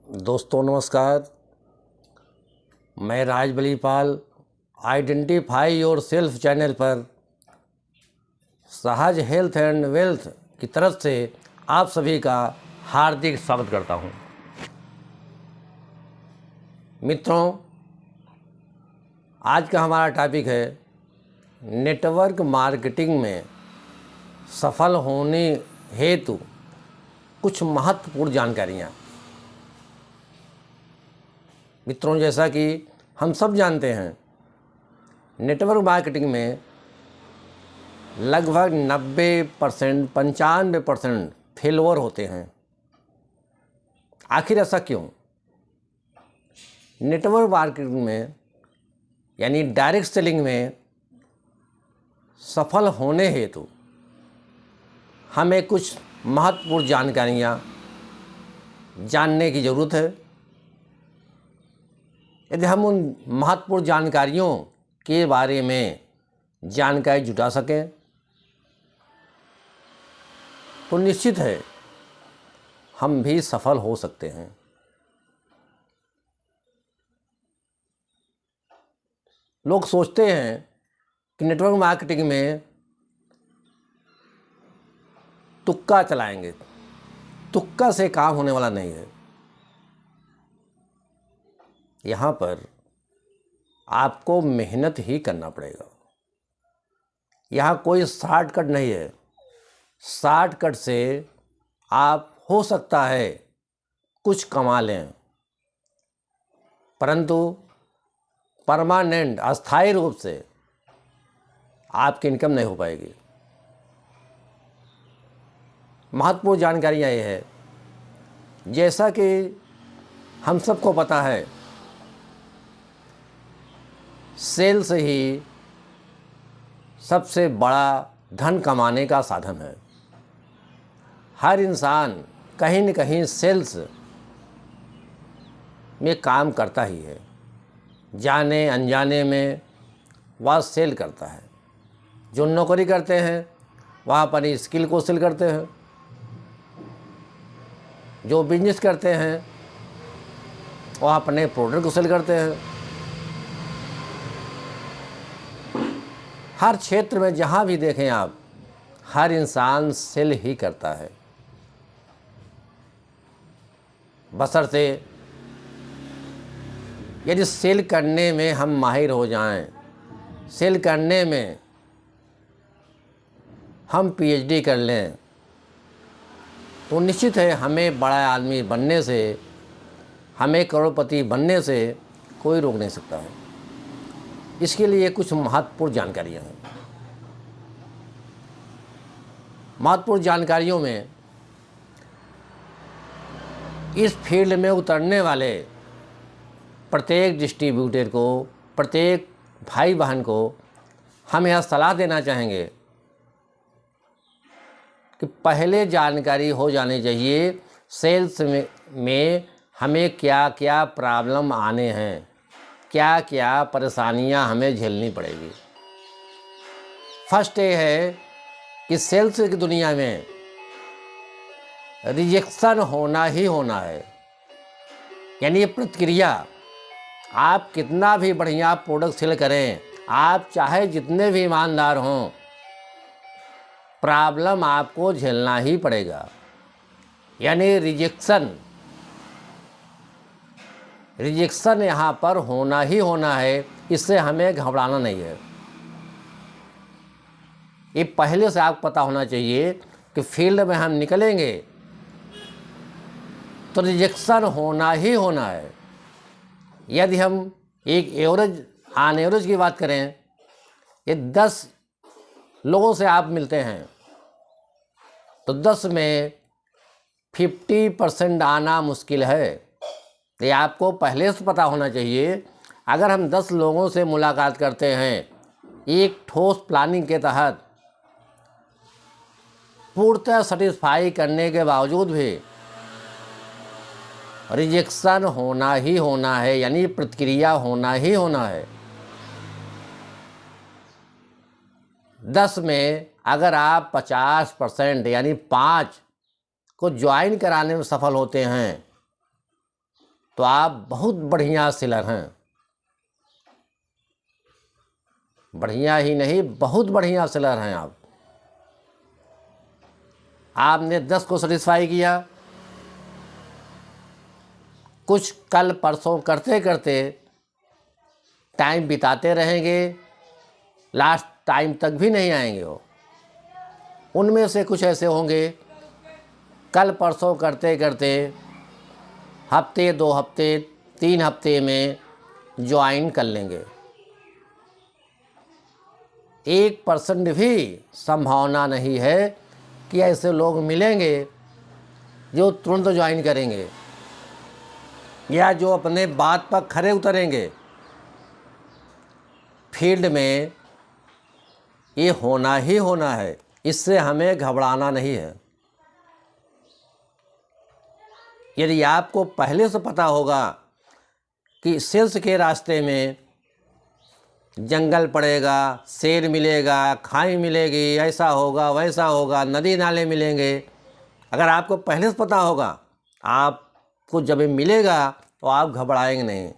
दोस्तों नमस्कार। मैं राज बलीपाल आइडेंटिफाई योर सेल्फ चैनल पर सहज हेल्थ एंड वेल्थ की तरफ से आप सभी का हार्दिक स्वागत करता हूं। मित्रों, आज का हमारा टॉपिक है नेटवर्क मार्केटिंग में सफल होने हेतु कुछ महत्वपूर्ण जानकारियाँ। मित्रों, जैसा कि हम सब जानते हैं, नेटवर्क मार्केटिंग में लगभग 90% 95% फेलवर होते हैं। आखिर ऐसा क्यों? नेटवर्क मार्केटिंग में यानी डायरेक्ट सेलिंग में सफल होने हेतु हमें कुछ महत्वपूर्ण जानकारियाँ जानने की ज़रूरत है। यदि हम उन महत्वपूर्ण जानकारियों के बारे में जानकारी जुटा सकें तो निश्चित है हम भी सफल हो सकते हैं। लोग सोचते हैं कि नेटवर्क मार्केटिंग में तुक्का चलाएंगे। तुक्का से काम होने वाला नहीं है। यहाँ पर आपको मेहनत ही करना पड़ेगा। यहाँ कोई शॉर्टकट नहीं है। शॉर्टकट से आप हो सकता है कुछ कमा लें, परंतु परमानेंट अस्थायी रूप से आपकी इनकम नहीं हो पाएगी। महत्वपूर्ण जानकारियाँ ये है, जैसा कि हम सबको पता है, सेल्स ही सबसे बड़ा धन कमाने का साधन है। हर इंसान कहीं न कहीं सेल्स में काम करता ही है। जाने अनजाने में वह सेल करता है। जो नौकरी करते हैं वह अपनी स्किल को सेल करते हैं। जो बिजनेस करते हैं वह अपने प्रोडक्ट को सेल करते हैं। हर क्षेत्र में जहाँ भी देखें आप, हर इंसान सेल ही करता है। बशर्ते यदि सेल करने में हम माहिर हो जाएं, सेल करने में हम पीएचडी कर लें, तो निश्चित है हमें बड़ा आदमी बनने से, हमें करोड़पति बनने से कोई रोक नहीं सकता है। इसके लिए कुछ महत्वपूर्ण जानकारियाँ हैं। महत्वपूर्ण जानकारियों में इस फील्ड में उतरने वाले प्रत्येक डिस्ट्रीब्यूटर को, प्रत्येक भाई बहन को हम यह सलाह देना चाहेंगे कि पहले जानकारी हो जानी चाहिए सेल्स में हमें क्या क्या प्रॉब्लम आने हैं, क्या क्या परेशानियां हमें झेलनी पड़ेगी। फर्स्ट ये है कि सेल्स की दुनिया में रिजेक्शन होना ही होना है। यानी ये प्रतिक्रिया, आप कितना भी बढ़िया प्रोडक्ट सेल करें, आप चाहे जितने भी ईमानदार हों, प्रॉब्लम आपको झेलना ही पड़ेगा। यानी रिजेक्शन यहाँ पर होना ही होना है। इससे हमें घबराना नहीं है। ये पहले से आपको पता होना चाहिए कि फील्ड में हम निकलेंगे तो रिजेक्शन होना ही होना है। यदि हम एक ऑन एवरेज की बात करें, ये 10 लोगों से आप मिलते हैं तो 10 में 50% आना मुश्किल है। ये आपको पहले से पता होना चाहिए। अगर हम 10 लोगों से मुलाकात करते हैं एक ठोस प्लानिंग के तहत, पूर्णतः सेटिस्फाई करने के बावजूद भी रिजेक्शन होना ही होना है, यानी प्रतिक्रिया होना ही होना है। 10 में अगर आप 50% यानी 5 को ज्वाइन कराने में सफल होते हैं तो आप बहुत बढ़िया सेलर हैं। बढ़िया ही नहीं, बहुत बढ़िया सेलर हैं आप। आपने 10 को सेटिस्फाई किया, कुछ कल परसों करते करते टाइम बिताते रहेंगे, लास्ट टाइम तक भी नहीं आएंगे वो। उनमें से कुछ ऐसे होंगे कल परसों करते करते हफ्ते, 2 हफ्ते, 3 हफ्ते में ज्वाइन कर लेंगे। 1% भी संभावना नहीं है कि ऐसे लोग मिलेंगे जो तुरंत ज्वाइन करेंगे या जो अपने बात पर खरे उतरेंगे। फील्ड में ये होना ही होना है, इससे हमें घबराना नहीं है। यदि आपको पहले से पता होगा कि सेल्स के रास्ते में जंगल पड़ेगा, शेर मिलेगा, खाई मिलेगी, ऐसा होगा वैसा होगा, नदी नाले मिलेंगे, अगर आपको पहले से पता होगा, आपको जब ये मिलेगा तो आप घबराएंगे नहीं।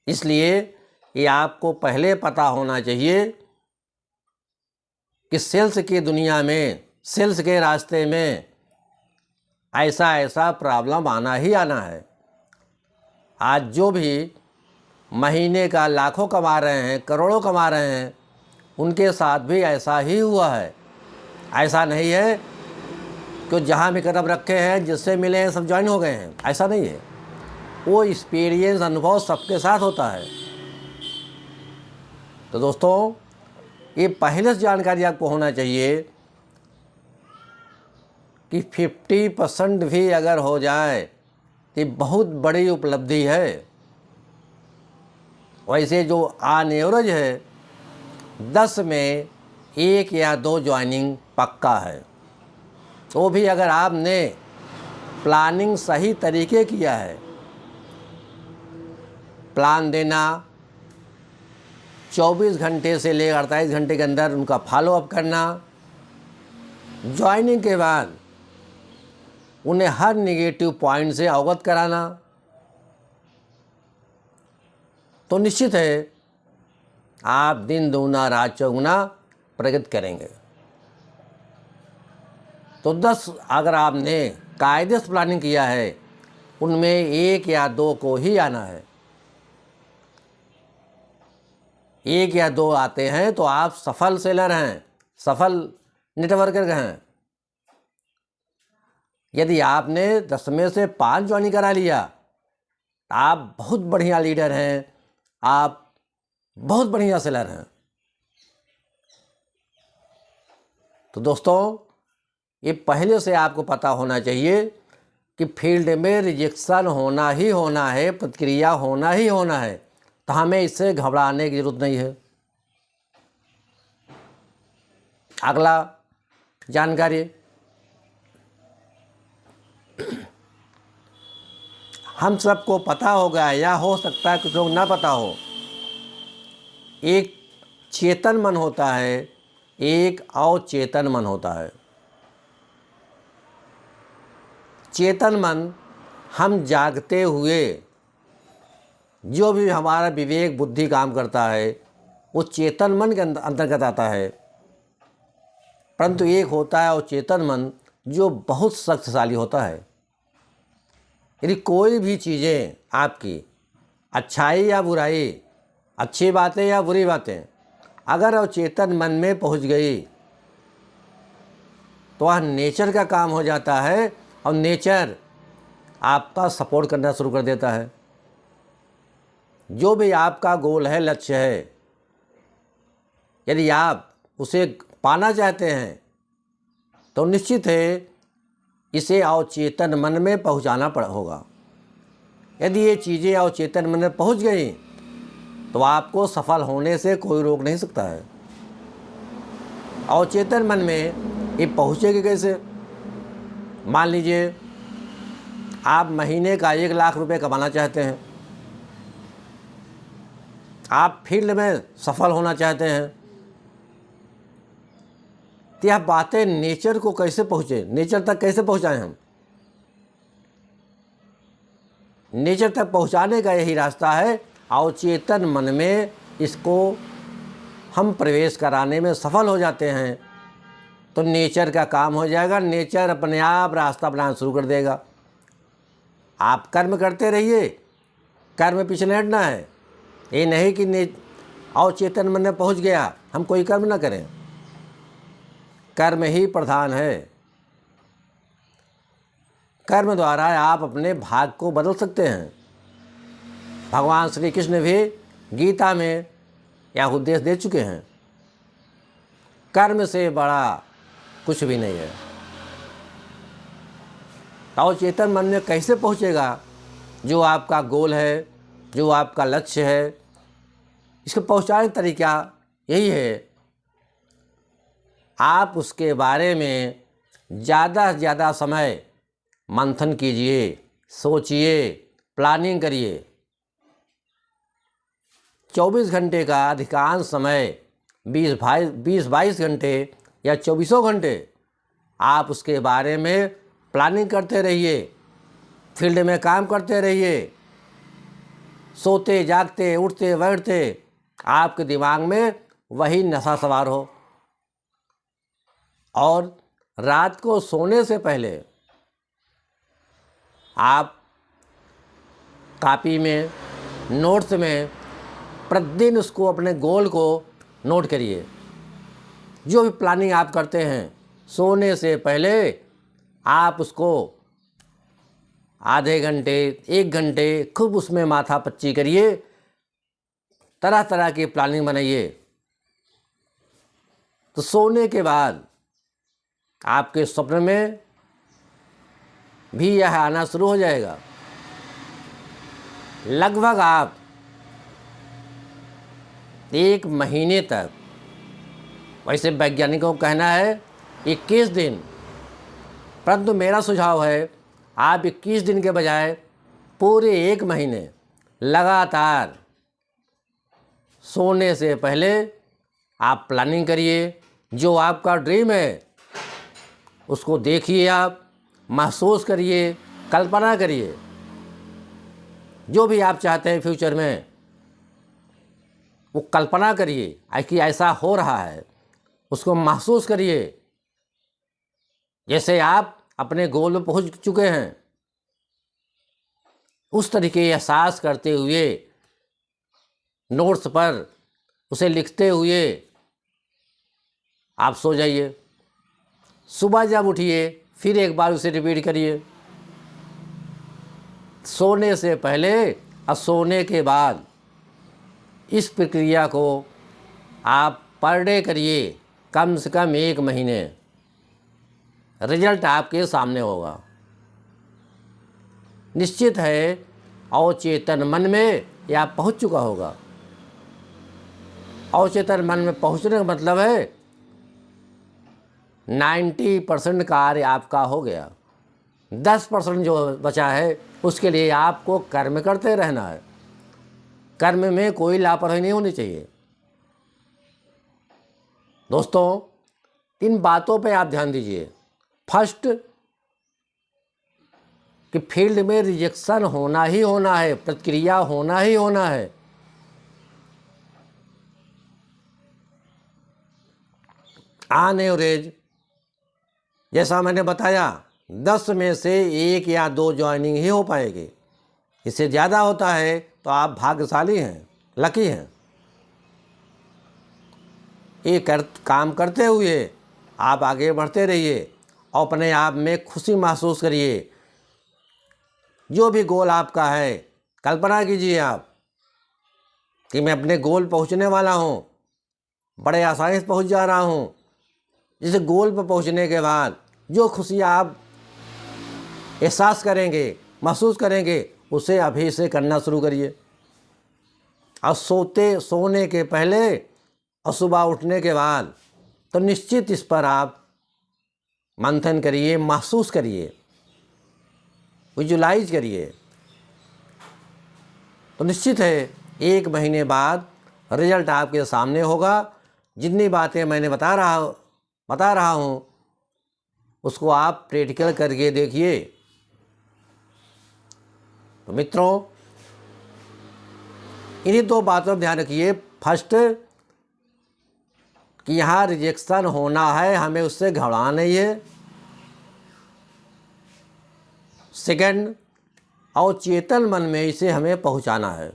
इसलिए ये आपको पहले पता होना चाहिए कि सेल्स की दुनिया में, सेल्स के रास्ते में ऐसा ऐसा प्रॉब्लम आना ही आना है। आज जो भी महीने का लाखों कमा रहे हैं, करोड़ों कमा रहे हैं, उनके साथ भी ऐसा ही हुआ है। ऐसा नहीं है कि जहाँ भी कदम रखे हैं, जिससे मिले हैं, सब ज्वाइन हो गए हैं, ऐसा नहीं है। वो एक्सपीरियंस, अनुभव सबके साथ होता है। तो दोस्तों, ये पहले से जानकारी आपको होना चाहिए कि 50% भी अगर हो जाए तो बहुत बड़ी उपलब्धि है। वैसे जो ऑन एवरेज है 10 में 1 या 2 ज्वाइनिंग पक्का है। तो भी अगर आपने प्लानिंग सही तरीके किया है, प्लान देना, 24 घंटे से लेकर 48 घंटे के अंदर उनका फॉलोअप करना, ज्वाइनिंग के बाद उन्हें हर नेगेटिव पॉइंट से अवगत कराना, तो निश्चित है आप दिन दूना रात चौगुना प्रगति करेंगे। तो 10 अगर आपने कायदे से प्लानिंग किया है, उनमें 1 या 2 को ही आना है। 1 या 2 आते हैं तो आप सफल सेलर हैं, सफल नेटवर्कर हैं। यदि आपने 10 में से 5 ज्वाइन करा लिया, आप बहुत बढ़िया लीडर हैं, आप बहुत बढ़िया सेलर हैं। तो दोस्तों, ये पहले से आपको पता होना चाहिए कि फील्ड में रिजेक्शन होना ही होना है, प्रतिक्रिया होना ही होना है। तो हमें इससे घबराने की जरूरत नहीं है। अगला जानकारी, हम सबको पता होगा या हो सकता है कुछ लोग ना पता हो, एक चेतन मन होता है, एक अवचेतन मन होता है। चेतन मन हम जागते हुए जो भी हमारा विवेक बुद्धि काम करता है वो चेतन मन के अंतर्गत आता है। परंतु एक होता है अवचेतन मन जो बहुत शक्तिशाली होता है। यदि कोई भी चीज़ें आपकी, अच्छाई या बुराई, अच्छी बातें या बुरी बातें, अगर अवचेतन मन में पहुंच गई तो वह नेचर का काम हो जाता है और नेचर आपका सपोर्ट करना शुरू कर देता है। जो भी आपका गोल है, लक्ष्य है, यदि आप उसे पाना चाहते हैं तो निश्चित है इसे अवचेतन मन में पहुंचाना होगा। यदि ये चीज़ें अवचेतन मन में पहुंच गई तो आपको सफल होने से कोई रोक नहीं सकता है। अवचेतन मन में ये पहुँचेगी कैसे? मान लीजिए आप महीने का 1 लाख रुपए कमाना चाहते हैं, आप फील्ड में सफल होना चाहते हैं, तो यह बातें नेचर को कैसे पहुँचे, नेचर तक कैसे पहुँचाएं हम? नेचर तक पहुंचाने का यही रास्ता है। अवचेतन मन में इसको हम प्रवेश कराने में सफल हो जाते हैं तो नेचर का काम हो जाएगा। नेचर अपने आप रास्ता बनाना शुरू कर देगा। आप कर्म करते रहिए, कर्म पीछे नहीं हटना है। ये नहीं कि अवचेतन मन में पहुंच गया हम कोई कर्म ना करें, कर्म ही प्रधान है। कर्म द्वारा आप अपने भाग को बदल सकते हैं। भगवान श्री कृष्ण भी गीता में यह उपदेश दे चुके हैं, कर्म से बड़ा कुछ भी नहीं है। अवचेतन मन में कैसे पहुंचेगा? जो आपका गोल है, जो आपका लक्ष्य है, इसको पहुंचाने का तरीका यही है, आप उसके बारे में ज़्यादा से ज़्यादा समय मंथन कीजिए, सोचिए, प्लानिंग करिए। 24 घंटे का अधिकांश समय 20-22 घंटे या 24 घंटे आप उसके बारे में प्लानिंग करते रहिए, फील्ड में काम करते रहिए, सोते जागते उठते बैठते आपके दिमाग में वही नशा सवार हो। और रात को सोने से पहले आप कॉपी में, नोट्स में प्रतिदिन उसको, अपने गोल को नोट करिए। जो भी प्लानिंग आप करते हैं सोने से पहले आप उसको आधे घंटे, 1 घंटे खूब उसमें माथा पच्ची करिए, तरह तरह की प्लानिंग बनाइए। तो सोने के बाद आपके स्वप्न में भी यह आना शुरू हो जाएगा। लगभग आप 1 महीने तक, वैसे वैज्ञानिकों का कहना है 21 दिन, परंतु मेरा सुझाव है आप 21 दिन के बजाय पूरे 1 महीने लगातार सोने से पहले आप प्लानिंग करिए। जो आपका ड्रीम है उसको देखिए, आप महसूस करिए, कल्पना करिए। जो भी आप चाहते हैं फ्यूचर में वो कल्पना करिए कि ऐसा हो रहा है, उसको महसूस करिए जैसे आप अपने गोल में पहुंच चुके हैं। उस तरीके एहसास करते हुए नोट्स पर उसे लिखते हुए आप सो जाइए। सुबह जब उठिए फिर एक बार उसे रिपीट करिए। सोने से पहले और सोने के बाद इस प्रक्रिया को आप पर डे करिए, कम से कम 1 महीने। रिजल्ट आपके सामने होगा। निश्चित है अवचेतन मन में यह पहुंच चुका होगा। अवचेतन मन में पहुंचने का मतलब है 90% कार्य आपका हो गया। 10% जो बचा है उसके लिए आपको कर्म करते रहना है। कर्म में कोई लापरवाही नहीं होनी चाहिए। दोस्तों, 3 बातों पे आप ध्यान दीजिए। फर्स्ट, कि फील्ड में रिजेक्शन होना ही होना है, प्रतिक्रिया होना ही होना है। ऑन एवरेज जैसा मैंने बताया 10 में से 1 या 2 ज्वाइनिंग ही हो पाएगी। इससे ज़्यादा होता है तो आप भाग्यशाली हैं, लकी हैं। ये काम करते हुए आप आगे बढ़ते रहिए और अपने आप में खुशी महसूस करिए। जो भी गोल आपका है, कल्पना कीजिए आप कि मैं अपने गोल पहुंचने वाला हूं, बड़े आसानी से पहुंच जा रहा हूं। जिस गोल पर पहुंचने के बाद जो खुशी आप एहसास करेंगे, महसूस करेंगे, उसे अभी से करना शुरू करिए। और सोने के पहले और सुबह उठने के बाद तो निश्चित इस पर आप मंथन करिए, महसूस करिए, विजुलाइज करिए। तो निश्चित है 1 महीने बाद रिजल्ट आपके सामने होगा। जितनी बातें मैंने बता रहा हूँ उसको आप प्रैक्टिकल करके देखिए। तो मित्रों, इन्हीं दो बातों पर ध्यान रखिए। फर्स्ट, कि यहाँ रिजेक्शन होना है, हमें उससे घबराना नहीं है। सेकंड, अवचेतन मन में इसे हमें पहुँचाना है।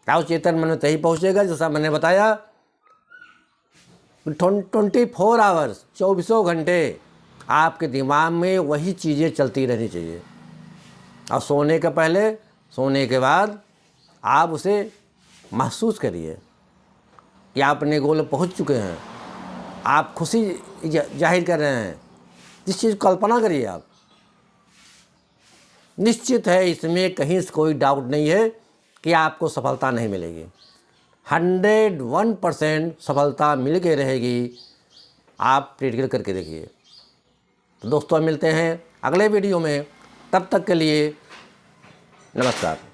अवचेतन मन में तभी पहुँचेगा जैसा मैंने बताया, 24 आवर्स, 24 घंटे आपके दिमाग में वही चीज़ें चलती रहनी चाहिए। और सोने के पहले, सोने के बाद आप उसे महसूस करिए कि आप अपने गोल पहुंच चुके हैं, आप खुशी जाहिर कर रहे हैं। जिस चीज़ कल्पना करिए आप, निश्चित है इसमें कहीं से कोई डाउट नहीं है कि आपको सफलता नहीं मिलेगी। 101% सफलता मिल के रहेगी। आप प्रैक्टिकल करके देखिए। तो दोस्तों, मिलते हैं अगले वीडियो में। तब तक के लिए नमस्कार।